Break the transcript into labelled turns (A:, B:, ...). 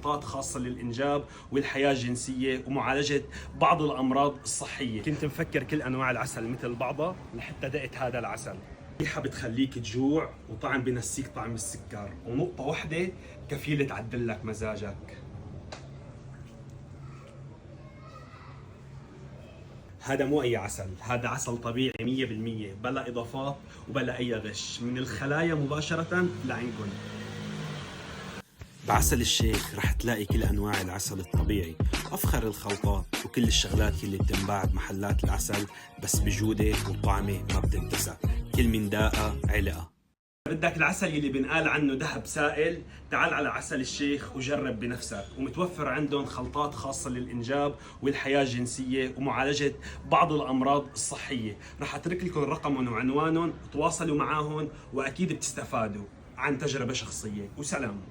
A: خلطات خاصة للإنجاب والحياة الجنسية ومعالجة بعض الأمراض الصحية. كنت مفكر كل أنواع العسل مثل بعضها لحتى دقت هذا العسل. ريحة بتخليك تجوع وطعم بنسيك طعم السكر، ونقطة واحدة كفيلة تعدل لك مزاجك. هذا مو أي عسل، هذا عسل طبيعي 100% بلا إضافات وبلا أي غش، من الخلايا مباشرة لعندكم. بعسل الشيخ رح تلاقي كل أنواع العسل الطبيعي، أفخر الخلطات وكل الشغلات اللي بتنباع بمحلات العسل، بس بجودة وطعمة ما بتنتسى، كل من داقة علقة. بدك العسل اللي بنقال عنه ذهب سائل؟ تعال على عسل الشيخ وجرب بنفسك، ومتوفر عندهم خلطات خاصة للإنجاب والحياة الجنسية ومعالجة بعض الأمراض الصحية. رح أترك لكم رقمهم وعنوانهم، تواصلوا معاهم وأكيد بتستفادوا عن تجربة شخصية. وسلام.